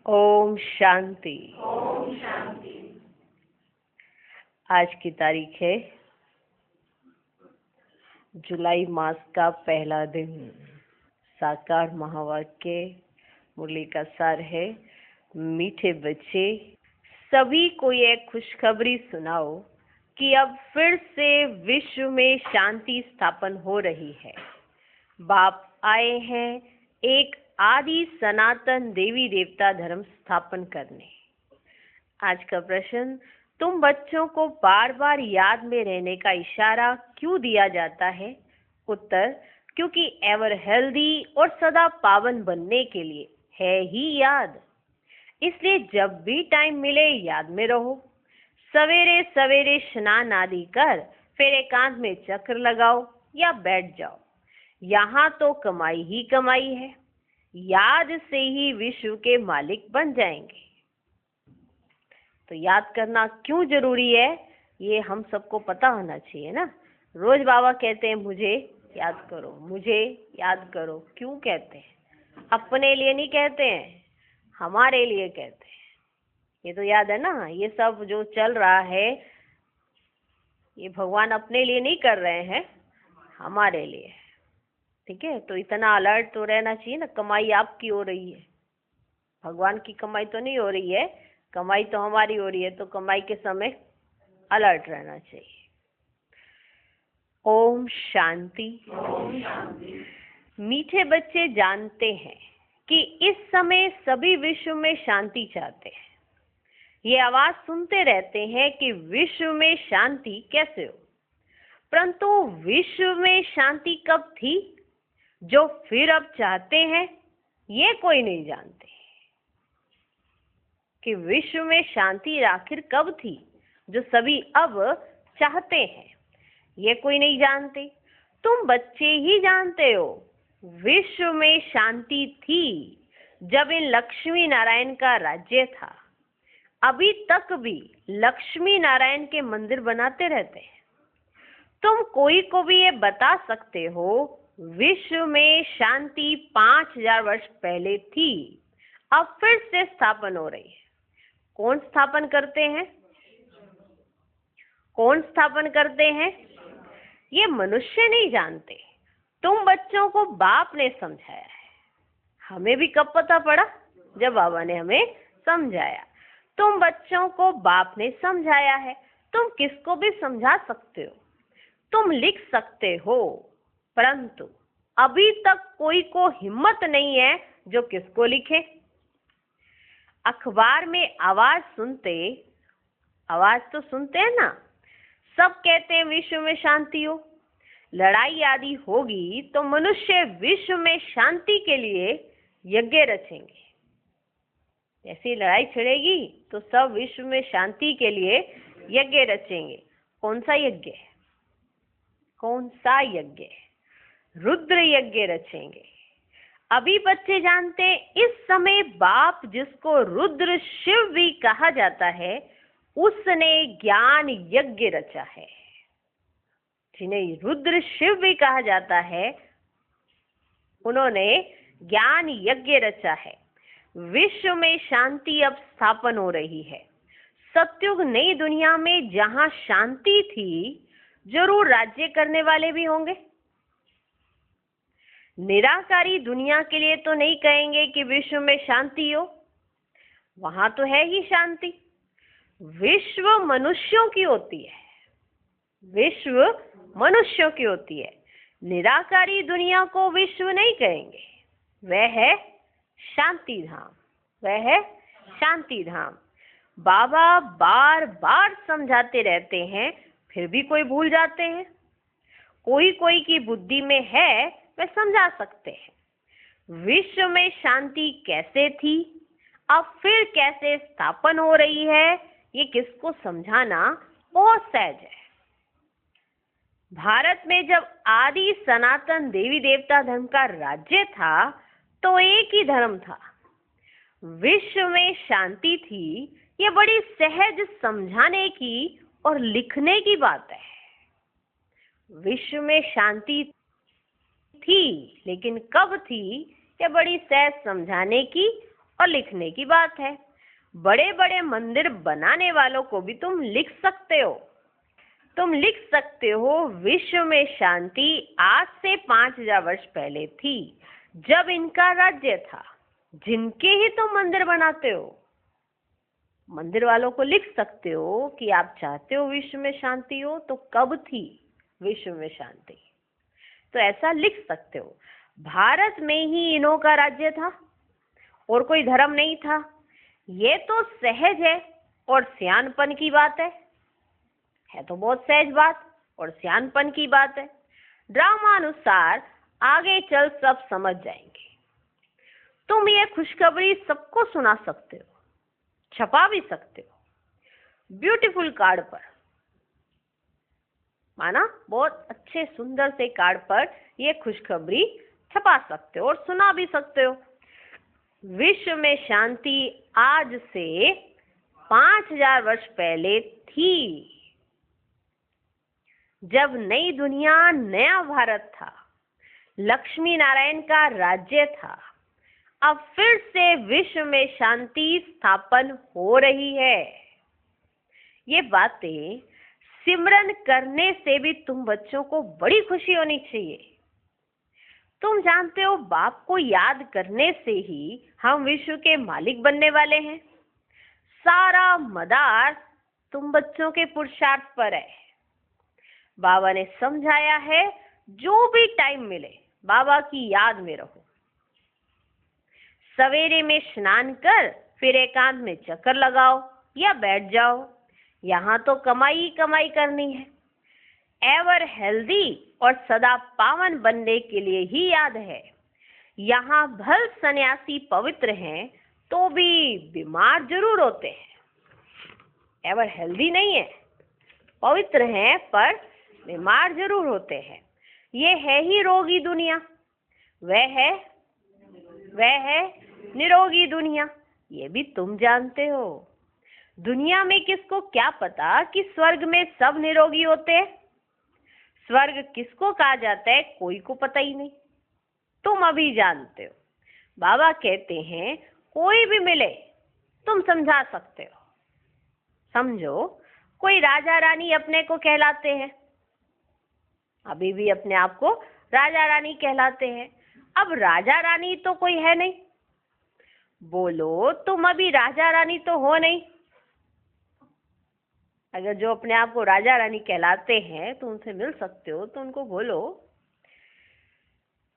ओम शांति। ओम शांति। आज की तारीख है जुलाई मास का पहला दिन। साकार महावाक्य मुरली का सार है, मीठे बच्चे सभी को एक खुशखबरी सुनाओ कि अब फिर से विश्व में शांति स्थापन हो रही है। बाप आए हैं एक आदि सनातन देवी देवता धर्म स्थापन करने। आज का प्रश्न, तुम बच्चों को बार बार याद में रहने का इशारा क्यों दिया जाता है? उत्तर, क्योंकि एवर हेल्दी और सदा पावन बनने के लिए है ही याद। इसलिए जब भी टाइम मिले याद में रहो। सवेरे सवेरे स्नान आदि कर फिर एकांत में चक्र लगाओ या बैठ जाओ। यहाँ तो कमाई ही कमाई है। याद से ही विश्व के मालिक बन जाएंगे। तो याद करना क्यों जरूरी है, ये हम सबको पता होना चाहिए ना। रोज बाबा कहते हैं मुझे याद करो, मुझे याद करो। क्यों कहते हैं? अपने लिए नहीं कहते हैं, हमारे लिए कहते हैं। ये तो याद है ना, ये सब जो चल रहा है ये भगवान अपने लिए नहीं कर रहे हैं, हमारे लिए। ठीक है, तो इतना अलर्ट तो रहना चाहिए ना। कमाई आपकी हो रही है, भगवान की कमाई तो नहीं हो रही है, कमाई तो हमारी हो रही है। तो कमाई के समय अलर्ट रहना चाहिए। ओम शांति। ओम शांति। मीठे बच्चे जानते हैं कि इस समय सभी विश्व में शांति चाहते हैं। ये आवाज सुनते रहते हैं कि विश्व में शांति कैसे हो, परंतु विश्व में शांति कब थी जो फिर अब चाहते हैं, ये कोई नहीं जानते कि विश्व में शांति आखिर कब थी जो सभी अब चाहते हैं। ये कोई नहीं जानते, तुम बच्चे ही जानते हो। विश्व में शांति थी जब इन लक्ष्मी नारायण का राज्य था। अभी तक भी लक्ष्मी नारायण के मंदिर बनाते रहते हैं। तुम कोई को भी ये बता सकते हो विश्व में शांति 5000 वर्ष पहले थी, अब फिर से स्थापन हो रही है। कौन स्थापन करते हैं? कौन स्थापन करते हैं? ये मनुष्य नहीं जानते, तुम बच्चों को बाप ने समझाया है। हमें भी कब पता पड़ा? जब बाबा ने हमें समझाया। तुम बच्चों को बाप ने समझाया है, तुम किसको भी समझा सकते हो, तुम लिख सकते हो, परंतु अभी तक कोई को हिम्मत नहीं है जो किसको लिखे। अखबार में आवाज तो सुनते हैं ना, सब कहते हैं विश्व में शांति हो। लड़ाई आदि होगी तो मनुष्य विश्व में शांति के लिए यज्ञ रचेंगे। ऐसी लड़ाई छिड़ेगी तो सब विश्व में शांति के लिए यज्ञ रचेंगे। कौन सा यज्ञ है? कौन सा यज्ञ? रुद्र यज्ञ रचेंगे। अभी बच्चे जानते हैं, इस समय बाप जिसको रुद्र शिव भी कहा जाता है, उसने ज्ञान यज्ञ रचा है। जिन्हें रुद्र शिव भी कहा जाता है, उन्होंने ज्ञान यज्ञ रचा है। विश्व में शांति अब स्थापन हो रही है। सतयुग नई दुनिया में जहां शांति थी, जरूर राज्य करने वाले भी होंगे। निराकारी दुनिया के लिए तो नहीं कहेंगे कि विश्व में शांति हो, वहां तो है ही शांति। विश्व मनुष्यों की होती है, विश्व मनुष्यों की होती है। निराकारी दुनिया को विश्व नहीं कहेंगे, वह है शांति धाम, वह है शांति धाम। बाबा बार बार समझाते रहते हैं, फिर भी कोई भूल जाते हैं। कोई कोई की बुद्धि में है, वे समझा सकते हैं विश्व में शांति कैसे थी, अब फिर कैसे स्थापन हो रही है। ये किसको समझाना बहुत सहज है। भारत में जब आदि सनातन देवी देवता धर्म का राज्य था तो एक ही धर्म था, विश्व में शांति थी। ये बड़ी सहज समझाने की और लिखने की बात है। विश्व में शांति थी, लेकिन कब थी, ये बड़ी सहज समझाने की और लिखने की बात है। बड़े बड़े मंदिर बनाने वालों को भी तुम लिख सकते हो। तुम लिख सकते हो विश्व में शांति आज से 5000 वर्ष पहले थी, जब इनका राज्य था, जिनके ही तुम मंदिर बनाते हो। मंदिर वालों को लिख सकते हो कि आप चाहते हो विश्व में शांति हो, तो कब थी विश्व में शांति, तो ऐसा लिख सकते हो। भारत में ही इन्हों का राज्य था और कोई धर्म नहीं था। ये तो सहज है और सियानपन की बात है तो बहुत सहज बात और सियानपन की बात है। ड्रामानुसार आगे चल सब समझ जाएंगे। तुम ये खुशखबरी सबको सुना सकते हो, छपा भी सकते हो ब्यूटीफुल कार्ड पर, माना बहुत अच्छे सुंदर से कार्ड पर ये खुशखबरी छपा सकते हो और सुना भी सकते हो। विश्व में शांति आज से 5000 वर्ष पहले थी, जब नई दुनिया, नया भारत था, लक्ष्मी नारायण का राज्य था। अब फिर से विश्व में शांति स्थापन हो रही है। ये बातें सिमरन करने से भी तुम बच्चों को बड़ी खुशी होनी चाहिए। तुम जानते हो बाप को याद करने से ही हम विश्व के मालिक बनने वाले हैं। सारा मदार तुम बच्चों के पुरुषार्थ पर है। बाबा ने समझाया है, जो भी टाइम मिले बाबा की याद में रहो। सवेरे में स्नान कर फिर एकांत में चक्कर लगाओ या बैठ जाओ। यहाँ तो कमाई ही कमाई करनी है। एवर हेल्दी और सदा पावन बनने के लिए ही याद है। यहाँ भल सन्यासी पवित्र हैं तो भी बीमार जरूर होते हैं। एवर हेल्दी नहीं है, पवित्र हैं पर बीमार जरूर होते हैं। ये है ही रोगी दुनिया, वह है निरोगी दुनिया। ये भी तुम जानते हो। दुनिया में किसको क्या पता कि स्वर्ग में सब निरोगी होते हैं। स्वर्ग किसको कहा जाता है कोई को पता ही नहीं, तुम अभी जानते हो। बाबा कहते हैं कोई भी मिले तुम समझा सकते हो। समझो कोई राजा रानी अपने को कहलाते हैं, अभी भी अपने आप को राजा रानी कहलाते हैं। अब राजा रानी तो कोई है नहीं, बोलो तुम अभी राजा रानी तो हो नहीं। अगर जो अपने आप को राजा रानी कहलाते हैं तो उनसे मिल सकते हो, तो उनको बोलो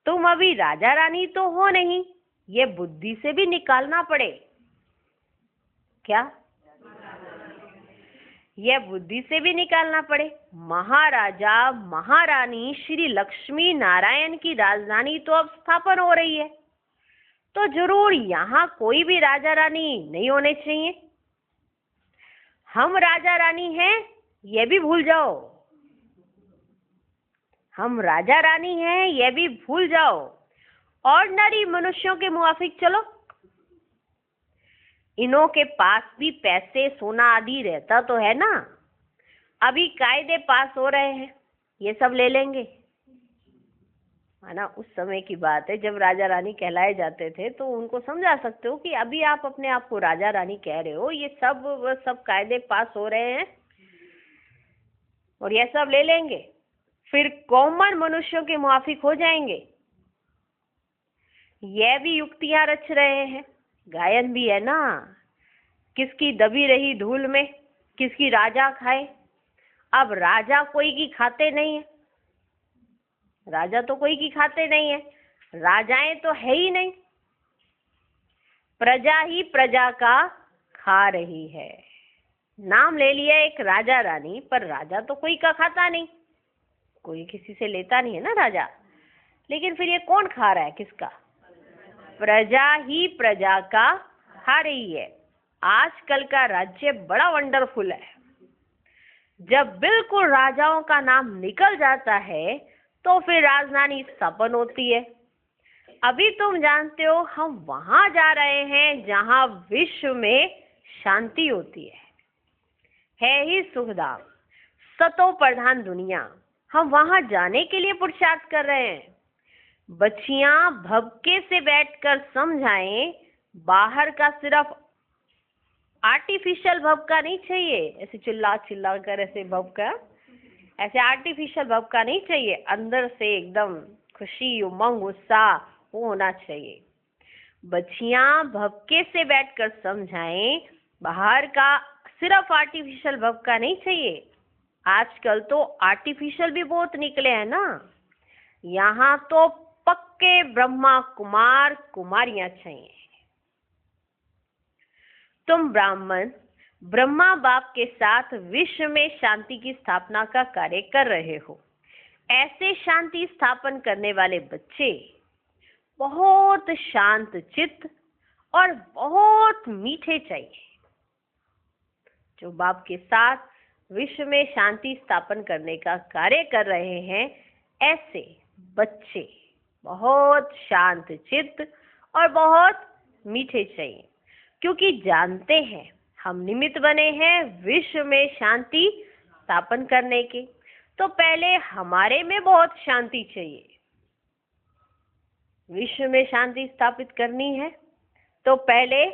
तुम अभी राजा रानी तो हो नहीं। ये बुद्धि से भी निकालना पड़े क्या? यह बुद्धि से भी निकालना पड़े। महाराजा महारानी श्री लक्ष्मी नारायण की राजधानी तो अब स्थापन हो रही है, तो जरूर यहाँ कोई भी राजा रानी नहीं होने चाहिए। हम राजा रानी हैं ये भी भूल जाओ। हम राजा रानी हैं ये भी भूल जाओ। ऑर्डिनरी मनुष्यों के मुआफिक चलो। इन्हों के पास भी पैसे सोना आदि रहता तो है ना। अभी कायदे पास हो रहे हैं, ये सब ले लेंगे, है ना। उस समय की बात है जब राजा रानी कहलाए जाते थे, तो उनको समझा सकते हो कि अभी आप अपने आप को राजा रानी कह रहे हो, ये सब कायदे पास हो रहे हैं और ये सब ले लेंगे, फिर कॉमन मनुष्यों के मुआफिक हो जाएंगे। ये भी युक्तियां रच रहे हैं। गायन भी है ना, किसकी दबी रही धूल में किसकी राजा खाए। अब राजा कोई की खाते नहीं है, राजा तो कोई की खाते नहीं है, राजाएं तो है ही नहीं, प्रजा ही प्रजा का खा रही है। नाम ले लिया एक राजा रानी, पर राजा तो कोई का खाता नहीं, कोई किसी से लेता नहीं है ना राजा। लेकिन फिर ये कौन खा रहा है, किसका? प्रजा ही प्रजा का खा रही है। आजकल का राज्य बड़ा वंडरफुल है। जब बिल्कुल राजाओं का नाम निकल जाता है तो फिर राजधानी स्थापन होती है। अभी तुम जानते हो हम वहां जा रहे हैं जहां विश्व में शांति होती है ही सुखधाम, सतो प्रधान दुनिया। हम वहां जाने के लिए पुरुषार्थ कर रहे हैं। बच्चियां भभके से बैठकर समझाएं बाहर का सिर्फ आर्टिफिशियल भव का नहीं चाहिए, ऐसे चिल्ला चिल्ला कर ऐसे भव का, ऐसे आर्टिफिशियल भव का नहीं चाहिए। अंदर से एकदम खुशी, उमंग, उत्साह वो होना चाहिए। बच्चियां भवके से बैठकर समझाएं, बाहर का सिर्फ आर्टिफिशियल भव का नहीं चाहिए। आजकल तो आर्टिफिशियल भी बहुत निकले हैं ना। यहाँ तो पक्के ब्रह्मा कुमार कुमारियां चाहिए। तुम ब्राह्मण ब्रह्मा बाप के साथ विश्व में शांति की स्थापना का कार्य कर रहे हो। ऐसे शांति स्थापन करने वाले बच्चे बहुत शांत चित्त और बहुत मीठे चाहिए। जो बाप के साथ विश्व में शांति स्थापन करने का कार्य कर रहे हैं, ऐसे बच्चे बहुत शांत चित्त और बहुत मीठे चाहिए, क्योंकि जानते हैं हम निमित्त बने हैं विश्व में शांति स्थापन करने के। तो पहले हमारे में बहुत शांति चाहिए। विश्व में शांति स्थापित करनी है तो पहले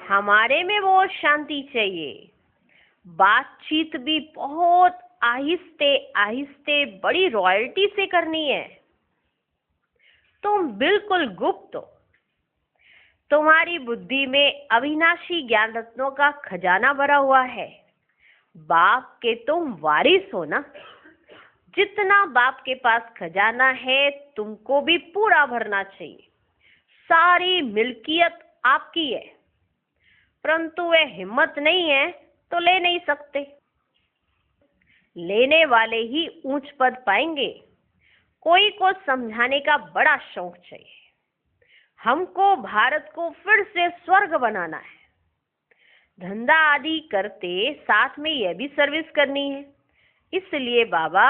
हमारे में बहुत शांति चाहिए। बातचीत भी बहुत आहिस्ते आहिस्ते बड़ी रॉयल्टी से करनी है। तुम बिल्कुल गुप्त हो। तुम्हारी बुद्धि में अविनाशी ज्ञान रत्नों का खजाना भरा हुआ है। बाप के तुम वारिस हो ना। जितना बाप के पास खजाना है तुमको भी पूरा भरना चाहिए। सारी मिल्कियत आपकी है, परंतु वह हिम्मत नहीं है तो ले नहीं सकते। लेने वाले ही ऊंच पद पाएंगे। कोई को समझाने का बड़ा शौक चाहिए। हमको भारत को फिर से स्वर्ग बनाना है। धंधा आदि करते साथ में यह भी सर्विस करनी है। इसलिए बाबा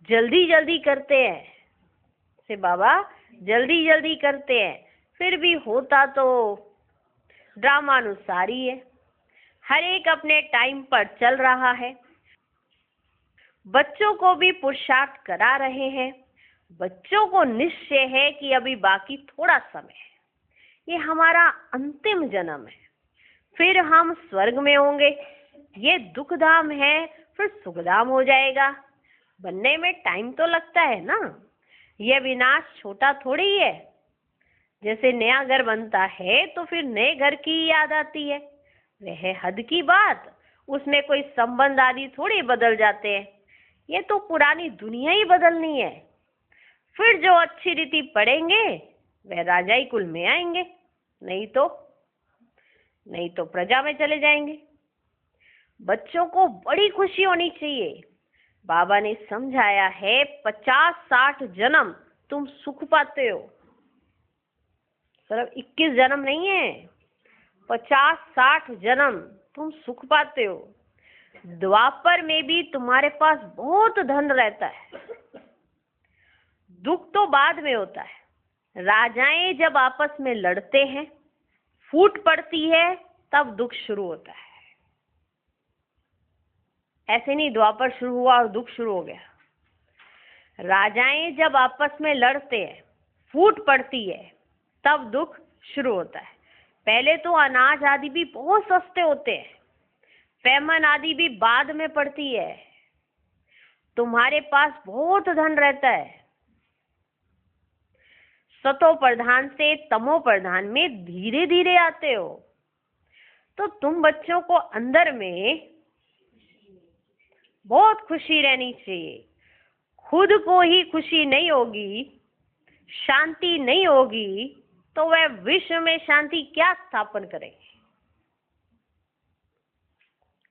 जल्दी जल्दी करते हैं। बाबा जल्दी जल्दी करते हैं, फिर भी होता तो ड्रामानुसार ही है। हर एक अपने टाइम पर चल रहा है। बच्चों को भी पुरुषार्थ करा रहे हैं। बच्चों को निश्चय है कि अभी बाकी थोड़ा समय है। ये हमारा अंतिम जन्म है, फिर हम स्वर्ग में होंगे। ये दुखधाम है, फिर सुखधाम हो जाएगा। बनने में टाइम तो लगता है ना। यह विनाश छोटा थोड़ी है। जैसे नया घर बनता है तो फिर नए घर की याद आती है, वह हद की बात। उसमें कोई संबंध आदि थोड़ी बदल जाते हैं। ये तो पुरानी दुनिया ही बदलनी है। फिर जो अच्छी रीति पढ़ेंगे वह राजाई कुल में आएंगे, नहीं तो प्रजा में चले जाएंगे। बच्चों को बड़ी खुशी होनी चाहिए। बाबा ने समझाया है 50-60 जन्म तुम सुख पाते हो। सिर्फ 21 जन्म नहीं है, 50-60 जन्म तुम सुख पाते हो। द्वापर में भी तुम्हारे पास बहुत धन रहता है। दुख तो बाद में होता है। राजाएं जब आपस में लड़ते हैं, फूट पड़ती है, तब दुख शुरू होता है। ऐसे नहीं द्वापर शुरू हुआ और दुख शुरू हो गया। राजाएं जब आपस में लड़ते हैं, फूट पड़ती है, तब दुख शुरू होता है। पहले तो अनाज आदि भी बहुत सस्ते होते हैं। फैमन आदि भी बाद में पड़ती है। तुम्हारे पास बहुत धन रहता है। सतो प्रधान से तमो प्रधान में धीरे धीरे आते हो। तो तुम बच्चों को अंदर में बहुत खुशी रहनी चाहिए। खुद को ही खुशी नहीं होगी, शांति नहीं होगी, तो वह विश्व में शांति क्या स्थापन करेंगे।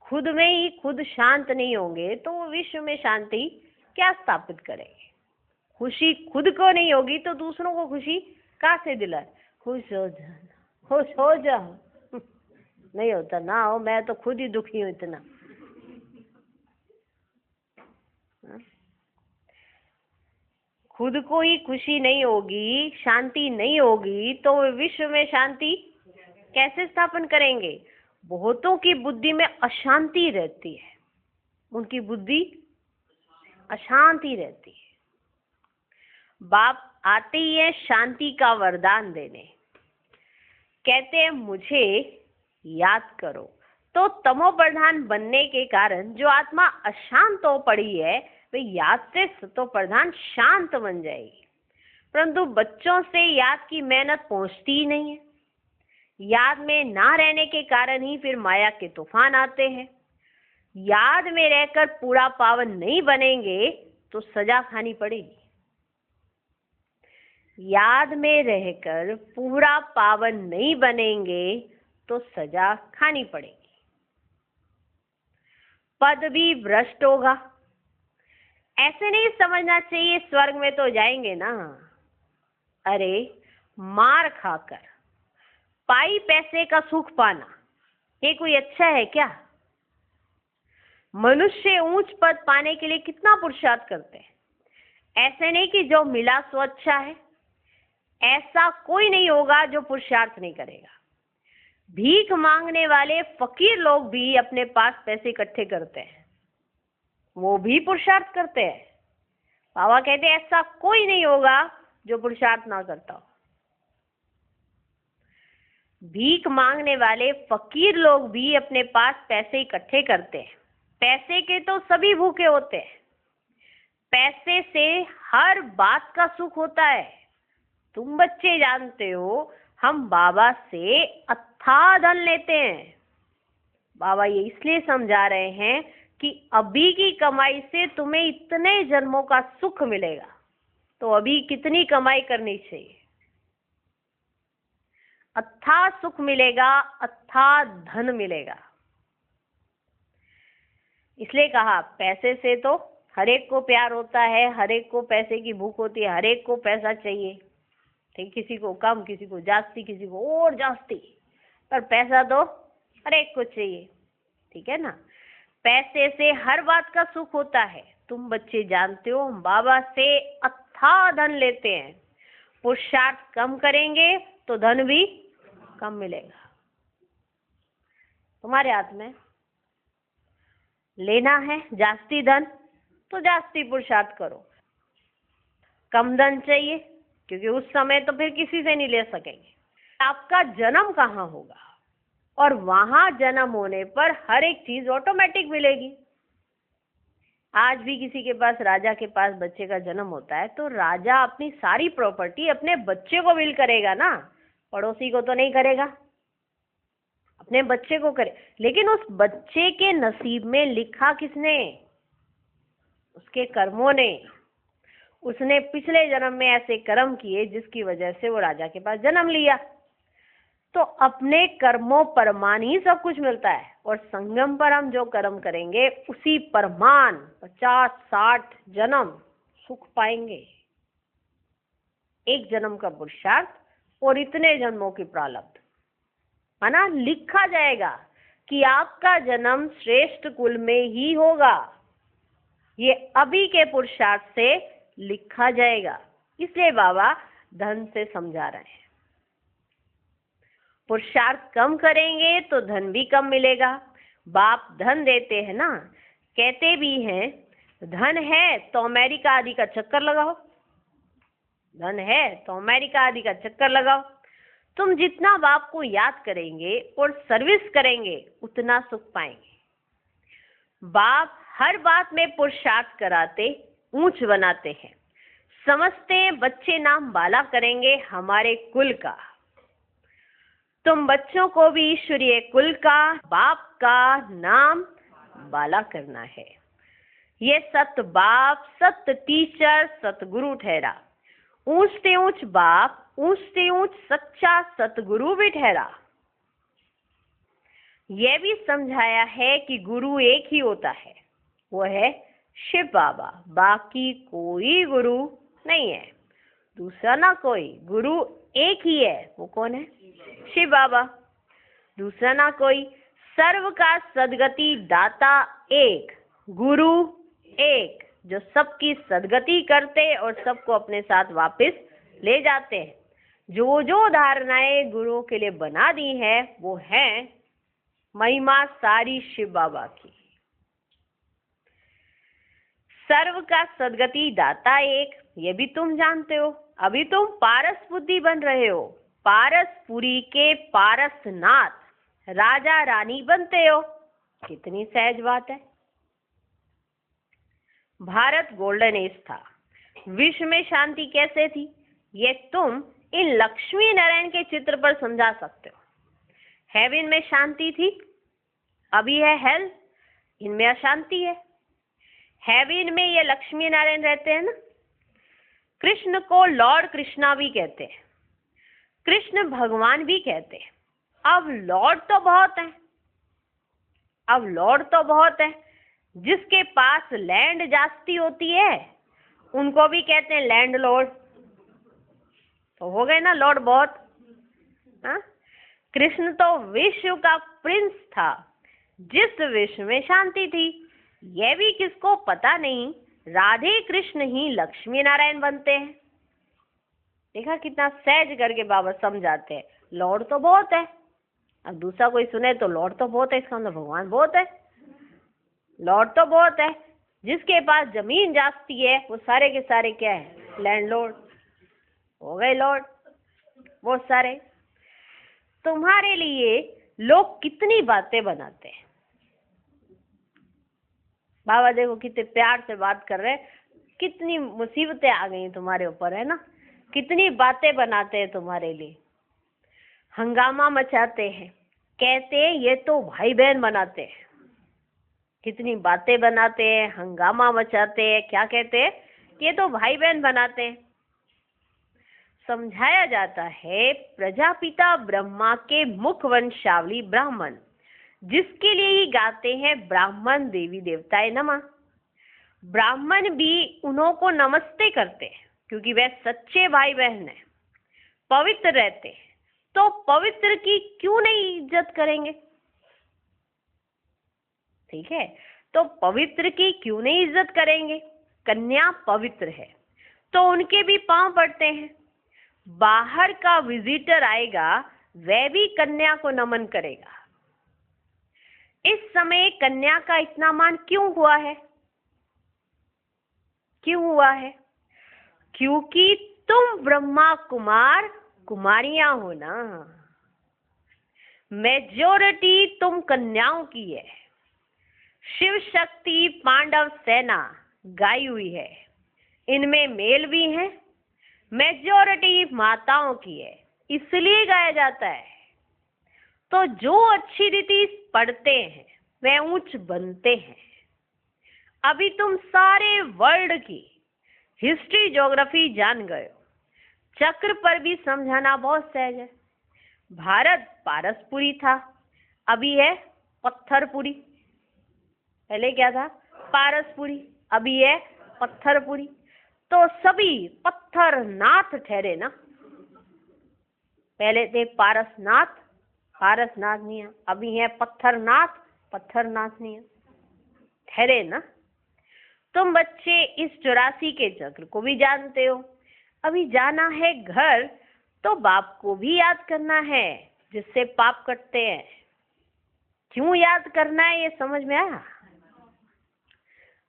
खुद में ही खुद शांत नहीं होंगे तो वो विश्व में शांति क्या स्थापित करेंगे। खुशी खुद को नहीं होगी तो दूसरों को खुशी कहाँ से दिलाए। खुश हो जा नहीं होता ना हो, मैं तो खुद ही दुखी हूँ इतना। खुद को ही खुशी नहीं होगी, शांति नहीं होगी, तो विश्व में शांति कैसे स्थापन करेंगे। बहुतों की बुद्धि में अशांति रहती है। उनकी बुद्धि अशांति रहती है। बाप आते ही है शांति का वरदान देने। कहते हैं मुझे याद करो। तो तमो प्रधान बनने के कारण जो आत्मा अशांत हो पड़ी है वे याद से सतो प्रधान शांत बन जाएगी। परंतु बच्चों से याद की मेहनत पहुंचती ही नहीं है। याद में ना रहने के कारण ही फिर माया के तूफान आते हैं। याद में रहकर पूरा पावन नहीं बनेंगे तो सजा खानी पड़ेगी। याद में रहकर पूरा पावन नहीं बनेंगे तो सजा खानी पड़ेगी। पद भी भ्रष्ट होगा। ऐसे नहीं समझना चाहिए स्वर्ग में तो जाएंगे ना। अरे मार खाकर पाई पैसे का सुख पाना ये कोई अच्छा है क्या? मनुष्य ऊंच पद पाने के लिए कितना पुरुषार्थ करते हैं। ऐसे नहीं कि जो मिला सो अच्छा है। ऐसा कोई नहीं होगा जो पुरुषार्थ नहीं करेगा। भीख मांगने वाले फकीर लोग भी अपने पास पैसे इकट्ठे करते हैं, वो भी पुरुषार्थ करते हैं। बाबा कहते हैं ऐसा कोई नहीं होगा जो पुरुषार्थ ना करता हो। भीख मांगने वाले फकीर लोग भी अपने पास पैसे इकट्ठे करते हैं। पैसे के तो सभी भूखे होते हैं। पैसे से हर बात का सुख होता है। तुम बच्चे जानते हो हम बाबा से अथाह धन लेते हैं। बाबा ये इसलिए समझा रहे हैं कि अभी की कमाई से तुम्हें इतने जन्मों का सुख मिलेगा, तो अभी कितनी कमाई करनी चाहिए। अथाह सुख मिलेगा, अथाह धन मिलेगा। इसलिए कहा पैसे से तो हर एक को प्यार होता है, हर एक को पैसे की भूख होती है, हर एक को पैसा चाहिए। ठीक, किसी को कम, किसी को जास्ती, किसी को और जास्ती, पर पैसा तो हर एक को चाहिए। ठीक है ना। पैसे से हर बात का सुख होता है। तुम बच्चे जानते हो हम बाबा से अथाह धन लेते हैं। पुरुषार्थ कम करेंगे तो धन भी कम मिलेगा। तुम्हारे हाथ में लेना है जास्ती धन तो जास्ती पुरुषार्थ करो। कम धन चाहिए क्योंकि उस समय तो फिर किसी से नहीं ले सकेंगे। आपका जन्म कहाँ होगा, और वहां जन्म होने पर हर एक चीज ऑटोमेटिक मिलेगी। आज भी किसी के पास, राजा के पास बच्चे का जन्म होता है तो राजा अपनी सारी प्रॉपर्टी अपने बच्चे को विल करेगा ना, पड़ोसी को तो नहीं करेगा, अपने बच्चे को करे। लेकिन उस बच्चे के नसीब में लिखा किसने? उसके कर्मों ने। उसने पिछले जन्म में ऐसे कर्म किए जिसकी वजह से वो राजा के पास जन्म लिया। तो अपने कर्मों परमान ही सब कुछ मिलता है, और संगम पर हम जो कर्म करेंगे उसी परमान 50-60 जन्म सुख पाएंगे। एक जन्म का पुरुषार्थ और इतने जन्मों की प्रारब्ध, है ना। लिखा जाएगा कि आपका जन्म श्रेष्ठ कुल में ही होगा। ये अभी के पुरुषार्थ से लिखा जाएगा। इसलिए बाबा धन से समझा रहे हैं। पुरुषार्थ कम करेंगे तो धन भी कम मिलेगा। बाप धन देते हैं ना, कहते भी हैं धन है तो अमेरिका आदि का चक्कर लगाओ, धन है तो अमेरिका आदि का चक्कर लगाओ। तुम जितना बाप को याद करेंगे और सर्विस करेंगे उतना सुख पाएंगे। बाप हर बात में पुरुषार्थ कराते, ऊंच बनाते हैं। समझते हैं बच्चे नाम बाला करेंगे हमारे कुल का। तुम बच्चों को भी ईश्वरीय कुल का, बाप का नाम बाला करना है। ये सत बाप, सत टीचर, सतगुरु ठहरा। ऊंच से ऊंच बाप, ऊंच से ऊंच सच्चा सतगुरु भी ठहरा। यह भी समझाया है कि गुरु एक ही होता है, वो है शिव बाबा। बाकी कोई गुरु नहीं है, दूसरा ना कोई। गुरु एक ही है, वो कौन है? शिव बाबा। दूसरा ना कोई। सर्व का सदगति दाता एक, गुरु एक, जो सबकी सदगति करते और सबको अपने साथ वापस ले जाते हैं। जो जो धारणाएं गुरुओं के लिए बना दी है वो है महिमा सारी शिव बाबा की। सर्व का सदगति दाता एक, ये भी तुम जानते हो। अभी तुम पारस बुद्धि बन रहे हो, पारसपुरी के पारसनाथ राजा रानी बनते हो। कितनी सहज बात है। भारत गोल्डन एज था। विश्व में शांति कैसे थी, ये तुम इन लक्ष्मी नारायण के चित्र पर समझा सकते हो। हेवन में शांति थी, अभी है हेल, इनमें अशांति है। हेवन में ये लक्ष्मी नारायण रहते हैं ना। कृष्ण को लॉर्ड कृष्णा भी कहते हैं, कृष्ण भगवान भी कहते हैं। अब लॉर्ड तो बहुत है, अब लॉर्ड तो बहुत है। जिसके पास लैंड जास्ती होती है उनको भी कहते हैं लैंड लॉर्ड। तो हो गए ना लॉर्ड बहुत। हाँ, कृष्ण तो विश्व का प्रिंस था, जिस विश्व में शांति थी। यह भी किसको पता नहीं, राधे कृष्ण ही लक्ष्मी नारायण बनते हैं। देखा कितना सहज करके बाबा समझाते हैं। लॉर्ड तो बहुत है। अब दूसरा कोई सुने तो लॉर्ड तो बहुत है, इसका मतलब भगवान बहुत है। लॉर्ड तो बहुत है। जिसके पास जमीन जास्ती है वो सारे के सारे क्या है, लैंडलॉर्ड हो गए लॉर्ड बहुत सारे। तुम्हारे लिए लोग कितनी बातें बनाते हैं। बाबा देखो कितने प्यार से बात कर रहे हैं। कितनी मुसीबतें आ गई तुम्हारे ऊपर, है ना। कितनी बातें बनाते हैं तुम्हारे लिए, हंगामा मचाते हैं, कहते हैं ये तो भाई बहन बनाते हैं। कितनी बातें बनाते हैं, हंगामा मचाते हैं, क्या कहते हैं, ये तो भाई बहन बनाते हैं। समझाया जाता है प्रजापिता ब्रह्मा के मुख वंशावली ब्राह्मण, जिसके लिए ही गाते हैं ब्राह्मण देवी देवताए नमः। ब्राह्मण भी उन्हों को नमस्ते करते हैं क्योंकि वह सच्चे भाई बहन हैं, पवित्र रहते हैं। तो पवित्र की क्यों नहीं इज्जत करेंगे। ठीक है, तो पवित्र की क्यों नहीं इज्जत करेंगे। कन्या पवित्र है तो उनके भी पांव पड़ते हैं। बाहर का विजिटर आएगा वह भी कन्या को नमन करेगा। इस समय कन्या का इतना मान क्यों हुआ है, क्यों हुआ है, क्योंकि तुम ब्रह्मा कुमार कुमारियां हो ना। मेजॉरिटी तुम कन्याओं की है। शिव शक्ति पांडव सेना गाई हुई है, इनमें मेल भी हैं। मेजॉरिटी माताओं की है, इसलिए गाया जाता है। तो जो अच्छी रीति पढ़ते हैं वे ऊंच बनते हैं। अभी तुम सारे वर्ल्ड की हिस्ट्री ज्योग्राफी जान गए हो। चक्र पर भी समझाना बहुत सहज है। भारत पारसपुरी था, अभी है पत्थरपुरी। पहले क्या था, पारसपुरी, अभी है पत्थरपुरी। तो सभी पत्थरनाथ ठहरे ना। पहले थे पारसनाथ, पारसनाथ नहीं है, अभी है पत्थरनाथ, पत्थरनाथ नहीं है, ठहरे ना। तुम बच्चे इस 84 के चक्र को भी जानते हो। अभी जाना है घर तो बाप को भी याद करना है जिससे पाप कटते हैं। क्यों याद करना है ये समझ में आया।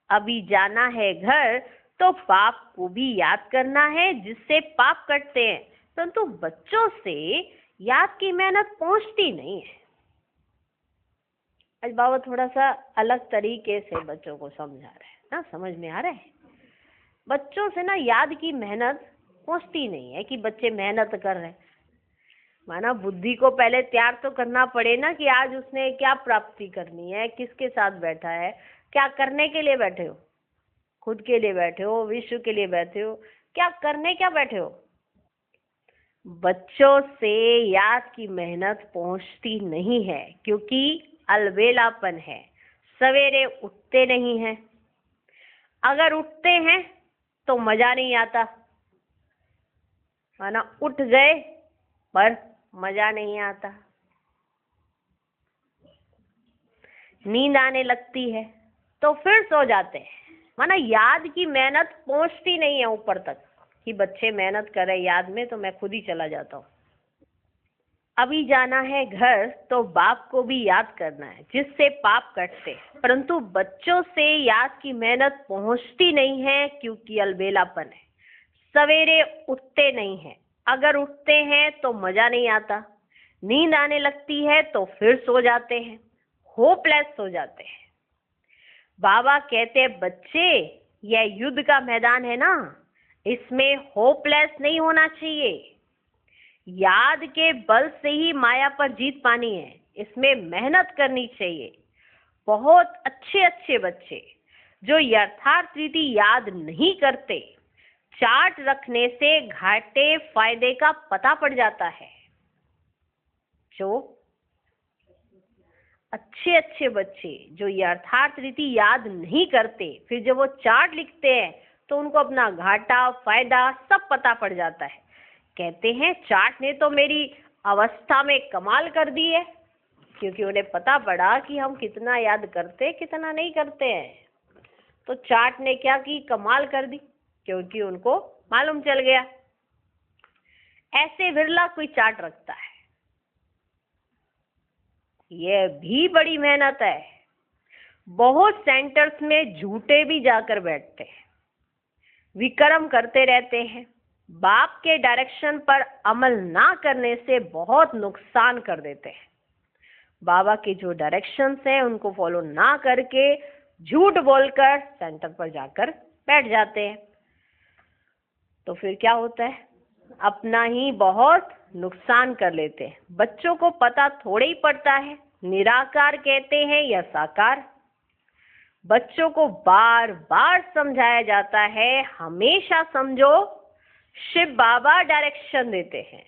अभी जाना है घर तो पाप को भी याद करना है जिससे पाप कटते हैं, परंतु बच्चों से याद की मेहनत पहुंचती नहीं है। आज बाबा थोड़ा सा अलग तरीके से बच्चों को समझा रहे हैं ना, समझ में आ रहा है। बच्चों से ना याद की मेहनत पहुंचती नहीं है कि बच्चे मेहनत कर रहे हैं। माना बुद्धि को पहले तैयार तो करना पड़े ना कि आज उसने क्या प्राप्ति करनी है, किसके साथ बैठा है, क्या करने के लिए बैठे हो। खुद के लिए बैठे हो, विश्व के लिए बैठे हो, क्या करने क्या बैठे हो। बच्चों से याद की मेहनत पहुंचती नहीं है क्योंकि अलबेलापन है, सवेरे उठते नहीं हैं। अगर उठते हैं तो मजा नहीं आता, माना उठ गए पर मजा नहीं आता, नींद आने लगती है तो फिर सो जाते हैं। माना याद की मेहनत पहुंचती नहीं है ऊपर तक कि बच्चे मेहनत करें याद में, तो मैं खुद ही चला जाता हूँ। अभी जाना है घर तो बाप को भी याद करना है जिससे पाप कटते, परंतु बच्चों से याद की मेहनत पहुंचती नहीं है क्योंकि अलबेलापन है, सवेरे उठते नहीं है। अगर उठते हैं तो मजा नहीं आता, नींद आने लगती है तो फिर सो जाते हैं, होपलेस हो जाते हैं। बाबा कहते हैं बच्चे, यह युद्ध का मैदान है ना, इसमें होपलेस नहीं होना चाहिए। याद के बल से ही माया पर जीत पानी है, इसमें मेहनत करनी चाहिए। बहुत अच्छे अच्छे बच्चे जो यथार्थ रीति याद नहीं करते, चार्ट रखने से घाटे फायदे का पता पड़ जाता है। जो अच्छे अच्छे बच्चे जो यथार्थ रीति याद नहीं करते, फिर जब वो चार्ट लिखते हैं तो उनको अपना घाटा फायदा सब पता पड़ जाता है। कहते हैं चार्ट ने तो मेरी अवस्था में कमाल कर दी है, क्योंकि उन्हें पता पड़ा कि हम कितना याद करते कितना नहीं करते हैं। तो चार्ट ने क्या की, कमाल कर दी, क्योंकि उनको मालूम चल गया। ऐसे विरला कोई चार्ट रखता है, यह भी बड़ी मेहनत है। बहुत सेंटर्स में झूठे भी जाकर बैठते हैं, विक्रम करते रहते हैं, बाप के डायरेक्शन पर अमल ना करने से बहुत नुकसान कर देते हैं। बाबा के जो डायरेक्शंस हैं उनको फॉलो ना करके झूठ बोलकर सेंटर पर जाकर बैठ जाते हैं। तो फिर क्या होता है, अपना ही बहुत नुकसान कर लेते हैं। बच्चों को पता थोड़े ही पड़ता है निराकार कहते हैं या साकार। बच्चों को बार बार समझाया जाता है, हमेशा समझो शिव बाबा डायरेक्शन देते हैं।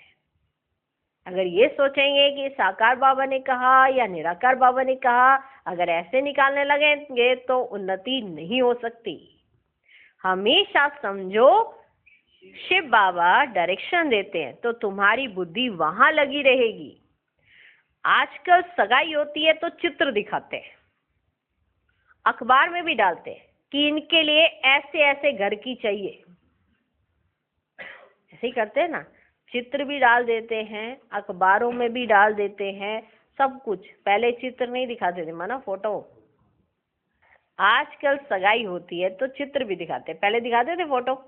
अगर ये सोचेंगे कि साकार बाबा ने कहा या निराकार बाबा ने कहा, अगर ऐसे निकालने लगेंगे तो उन्नति नहीं हो सकती। हमेशा समझो शिव बाबा डायरेक्शन देते हैं तो तुम्हारी बुद्धि वहां लगी रहेगी। आजकल सगाई होती है तो चित्र दिखाते हैं, अखबार में भी डालते हैं कि इनके लिए ऐसे ऐसे घर की चाहिए, ऐसे ही करते हैं ना, चित्र भी डाल देते हैं, अखबारों में भी डाल देते हैं, सब कुछ। पहले चित्र नहीं दिखाते थे, माना फोटो। आजकल सगाई होती है तो चित्र भी दिखाते हैं, पहले दिखाते थे फोटो।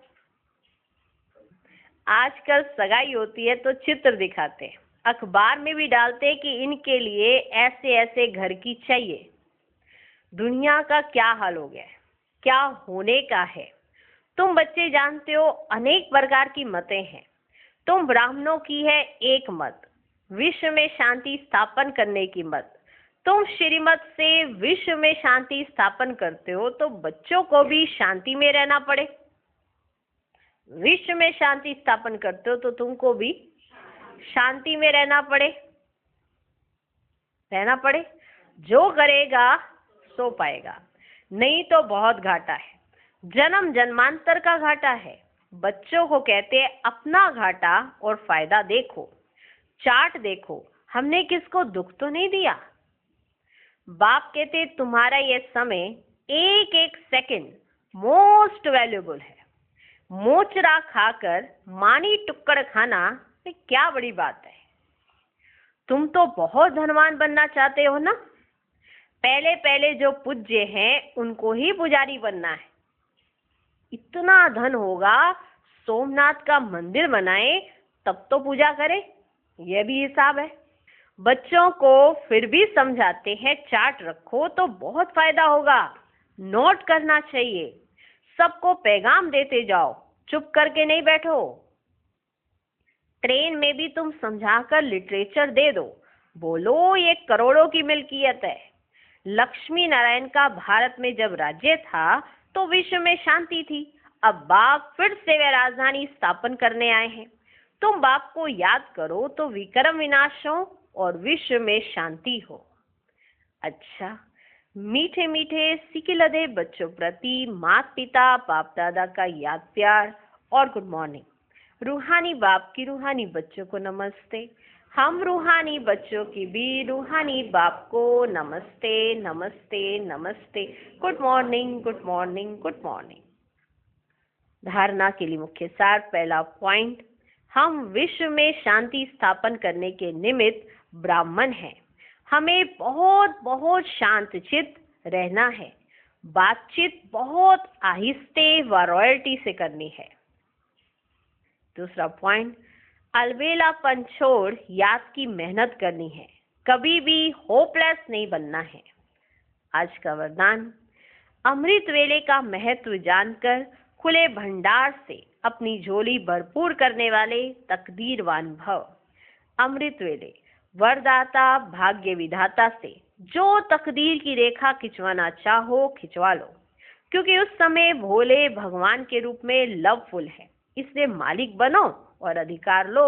आजकल सगाई होती है तो चित्र दिखाते हैं, अखबार में भी डालते हैं कि इनके लिए ऐसे ऐसे घर की चाहिए। दुनिया का क्या हाल हो गया है, क्या होने का है। तुम बच्चे जानते हो अनेक प्रकार की मतें हैं। तुम ब्राह्मणों की है एक मत, विश्व में शांति स्थापन करने की मत। तुम श्रीमत से विश्व में शांति स्थापन करते हो तो बच्चों को भी शांति में रहना पड़े। विश्व में शांति स्थापन करते हो तो तुमको भी शांति में रहना पड़े। जो करेगा सो पाएगा, नहीं तो बहुत घाटा है, जन्म जन्मांतर का घाटा है। बच्चों को कहते हैं अपना घाटा और फायदा देखो, चार्ट देखो, हमने किसको दुख तो नहीं दिया। बाप कहते तुम्हारा ये समय एक एक सेकंड मोस्ट वैल्यूबल है। मोचरा खाकर मानी टुक्कड़ खाना ये क्या बड़ी बात है। तुम तो बहुत धनवान बनना चाहते हो ना, पहले पहले जो पूज्य हैं उनको ही पुजारी बनना है। इतना धन होगा, सोमनाथ का मंदिर बनाए तब तो पूजा करे, यह भी हिसाब है। बच्चों को फिर भी समझाते हैं चार्ट रखो तो बहुत फायदा होगा, नोट करना चाहिए, सबको पैगाम देते जाओ, चुप करके नहीं बैठो। ट्रेन में भी तुम समझाकर लिटरेचर दे दो, बोलो ये करोड़ों की मिल्कियत है। लक्ष्मी नारायण का भारत में जब राज्य था तो विश्व में शांति थी, अब बाप फिर से वे राजधानी स्थापन करने आए हैं। तुम बाप को याद करो तो विक्रम विनाश हो और विश्व में शांति हो। अच्छा, मीठे मीठे सिकिलधे बच्चों प्रति माता पिता बाप दादा का याद प्यार और गुड मॉर्निंग। रूहानी बाप की रूहानी बच्चों को नमस्ते। हम रूहानी बच्चों की भी रूहानी बाप को नमस्ते नमस्ते नमस्ते। Good morning good morning good morning. धारणा के लिए मुख्य सार। पहला पॉइंट, हम विश्व में शांति स्थापन करने के निमित्त ब्राह्मण हैं। हमें बहुत बहुत शांतचित्त रहना है। बातचीत बहुत आहिस्ते व रॉयल्टी से करनी है। दूसरा पॉइंट, अलबेलापन छोड़ याद की मेहनत करनी है, कभी भी होपलेस नहीं बनना है। आज का वरदान, अमृत वेले का महत्व जानकर खुले भंडार से अपनी झोली भरपूर करने वाले तकदीरवान भव। अमृत वेले वरदाता भाग्य विधाता से जो तकदीर की रेखा खिंचवाना चाहो खिंचवा लो, क्योंकि उस समय भोले भगवान के रूप में लवफुल है, इसलिए मालिक बनो और अधिकार लो।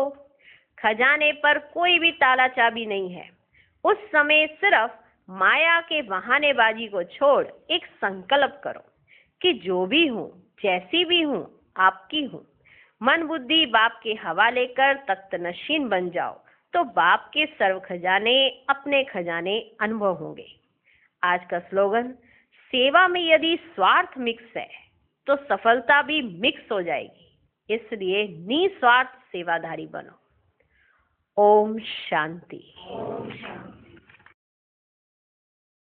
खजाने पर कोई भी ताला चाबी नहीं है। उस समय सिर्फ माया के बहानेबाजी को छोड़ एक संकल्प करो कि जो भी हूँ, जैसी भी हूँ, आपकी हूँ। मन बुद्धि बाप के हवाले कर तख्त नशीन बन जाओ, तो बाप के सर्व खजाने अपने खजाने अनुभव होंगे। आज का स्लोगन, सेवा में यदि स्वार्थ मिक्स है तो सफलता भी मिक्स हो जाएगी, इसलिए निस्वार्थ सेवाधारी बनो। ओम शांति।